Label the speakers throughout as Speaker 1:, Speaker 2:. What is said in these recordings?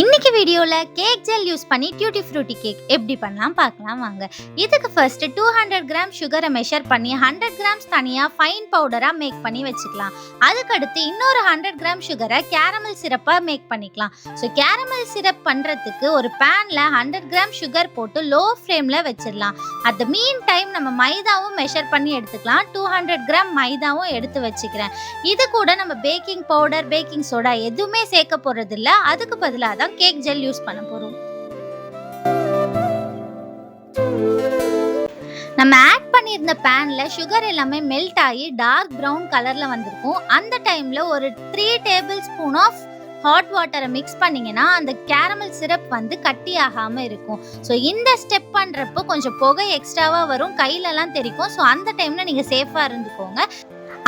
Speaker 1: இன்னைக்கு வீடியோல cake gel use பண்ணி டியூட்டி ஃப்ரூட்டி கேக் எப்படி பண்ணலாம் பார்க்கலாம் வாங்க. இதுக்கு ஃபர்ஸ்ட் 200 கிராம் சுகரை மெஷர் பண்ணி 100 கிராம்ஸ் தனியா ஃபைன் பவுடரா மேக் பண்ணி வச்சுக்கலாம். அதுக்கடுத்து இன்னொரு 100 கிராம் சுகரை கேரமல் சிரப்பா மேக் பண்ணிக்கலாம். ஸோ கேரமல் சிரப் பண்றதுக்கு ஒரு பேன்ல 100 கிராம் சுகர் போட்டு லோ ஃப்ளேம்ல வச்சிடலாம். அட் த மீன் டைம் நம்ம மைதாவும் மெஷர் பண்ணி எடுத்துக்கலாம். 200 கிராம் மைதாவும் எடுத்து வச்சுக்கிறேன். இது கூட நம்ம பேக்கிங் பவுடர், பேக்கிங் சோடா எதுவுமே சேர்க்க போறது இல்ல. அதுக்கு பதிலாக தான் கேக் ஜெல் யூஸ் பண்ண போறோம். நம்ம ஆட் பண்ணியிருந்த பேன்ல சுகர் எல்லாமே மெல்ட் ஆகி டார்க் ப்ரௌன் கலர்ல வந்திருக்கும். அந்த டைம்ல ஒரு 3 டேபிள் ஸ்பூன் ஆஃப் ஹாட் வாட்டரை மிக்ஸ் பண்ணீங்கன்னா அந்த கேரமல் சிரப் வந்து கட்டி ஆகாம இருக்கும். ஸோ இந்த ஸ்டெப் பண்றப்போ கொஞ்சம் புகை எக்ஸ்ட்ராவா வரும், கையிலலாம் தெரிக்கும். ஸோ அந்த டைம்ல நீங்க சேஃபா இருந்துக்கோங்க.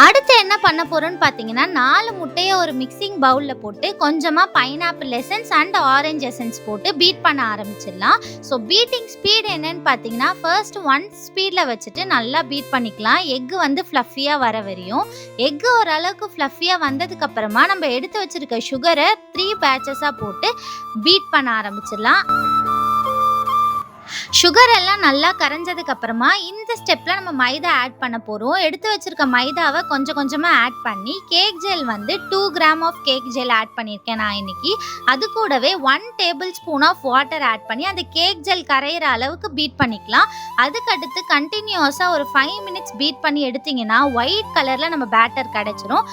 Speaker 1: அடுத்து என்ன பண்ண போறோம்னு பார்த்தீங்கன்னா 4 முட்டையை ஒரு மிக்சிங் பவுல்ல போட்டு கொஞ்சமா pineapple essence and orange essence போட்டு பீட் பண்ண ஆரம்பிச்சிடலாம். ஸோ பீட்டிங் ஸ்பீட் என்னன்னு பார்த்தீங்கன்னா ஃபர்ஸ்ட் 1 ஸ்பீட்ல வச்சுட்டு நல்லா பீட் பண்ணிக்கலாம். எக்கு வந்து ஃப்ளஃபியா வர வரையும். எக்கு ஓரளவுக்கு ஃப்ளஃபியா வந்ததுக்கு அப்புறமா நம்ம எடுத்து வச்சிருக்க சுகரை 3 பேட்சஸா போட்டு பீட் பண்ண ஆரம்பிச்சிடலாம். சுகர் எல்லாம் நல்லா கரைஞ்சதுக்கு அப்புறமா இந்த ஸ்டெப்ல நம்ம மைதா ஆட் பண்ண போறோம். எடுத்து வச்சிருக்க மைதாவை கொஞ்சம் கொஞ்சமா ஆட் பண்ணி கேக் ஜெல் வந்து 2 gram of cake gel add பண்ணியிருக்கேன் நான் இன்னைக்கு. அது கூடவே 1 tablespoon of water add பண்ணி அந்த கேக் ஜெல் கரையிற அளவுக்கு பீட் பண்ணிக்கலாம். அதுக்கடுத்து கண்டினியூஸா ஒரு 5 மினிட்ஸ் பீட் பண்ணி எடுத்தீங்கன்னா ஒயிட் கலர்ல நம்ம பேட்டர் கிடைச்சிரும்.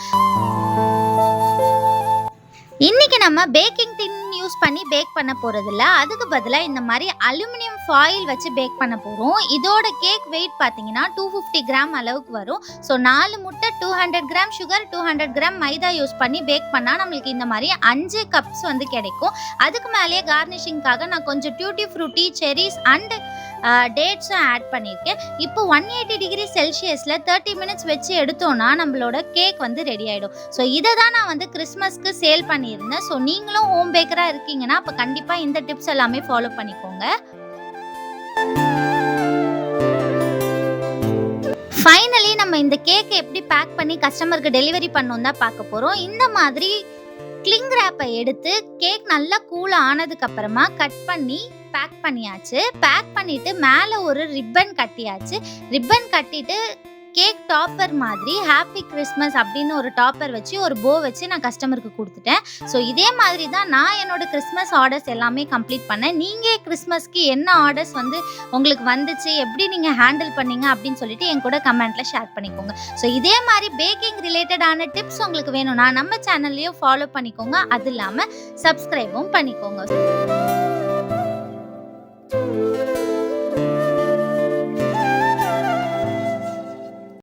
Speaker 1: இன்னைக்கு நம்ம பேக்கிங் டின் யூஸ் பண்ணி பேக் பண்ண போறது இல்ல. அதுக்கு பதிலாக இந்த மாதிரி அலுமினியம் ஃபாயில் வச்சு பேக் பண்ண போறோம். இதோட கேக் வெயிட் பார்த்தீங்கன்னா 250 கிராம் அளவுக்கு வரும். ஸோ 4 முட்டை, 200 கிராம் சுகர், 200 கிராம் மைதா யூஸ் பண்ணி பேக் பண்ணா நம்மளுக்கு இந்த மாதிரி 5 கப்ஸ் வந்து கிடைக்கும். அதுக்கு மேலேயே கார்னிஷிங்காக நான் கொஞ்சம் டியூட்டி ஃப்ரூட்டி, செரிஸ் அண்ட் டேட்ஸும் ஆட் பண்ணியிருக்கேன். இப்போ 180 டிகிரி செல்சியஸில் 30 மினிட்ஸ் வச்சு எடுத்தோன்னா நம்மளோட கேக் வந்து ரெடி ஆகிடும். ஸோ இதை தான் நான் வந்து கிறிஸ்மஸ்க்கு சேல் பண்ணியிருந்தேன். ஸோ நீங்களும் ஹோம் பேக்கராக இருக்கீங்கன்னா அப்போ கண்டிப்பாக இந்த டிப்ஸ் எல்லாமே ஃபாலோ பண்ணிக்கோங்க. ஃபைனலி நம்ம இந்த கேக்கை எப்படி பேக் பண்ணி கஸ்டமருக்கு டெலிவரி பண்ணணும் தான் பார்க்க போகிறோம். இந்த மாதிரி கிளிங் ரேப்பை எடுத்து கேக் நல்லா கூல் ஆனதுக்கு அப்புறமா கட் பண்ணி பேக் பண்ணியாச்சு. பேக் பண்ணிட்டு மேலே ஒரு ரிப்பன் கட்டியாச்சு. ரிப்பன் கட்டிட்டு கேக் டாப்பர் மாதிரி ஹாப்பி கிறிஸ்மஸ் அப்படின்னு ஒரு டாப்பர் வச்சு ஒரு போ வச்சு நான் கஸ்டமருக்கு கொடுத்துட்டேன். ஸோ இதே மாதிரி தான் நான் என்னோட கிறிஸ்மஸ் ஆர்டர்ஸ் எல்லாமே கம்ப்ளீட் பண்ணேன். நீங்கள் கிறிஸ்மஸ்க்கு என்ன ஆர்டர்ஸ் வந்து உங்களுக்கு வந்துச்சு, எப்படி நீங்கள் ஹேண்டில் பண்ணீங்க அப்படின்னு சொல்லிட்டு என் கூட கமெண்ட்டில் ஷேர் பண்ணிக்கோங்க. ஸோ இதே மாதிரி பேக்கிங் ரிலேட்டடான டிப்ஸ் உங்களுக்கு வேணும்னா நம்ம சேனல்லையும் ஃபாலோ பண்ணிக்கோங்க. அது இல்லாமல் சப்ஸ்கிரைபும் பண்ணிக்கோங்க.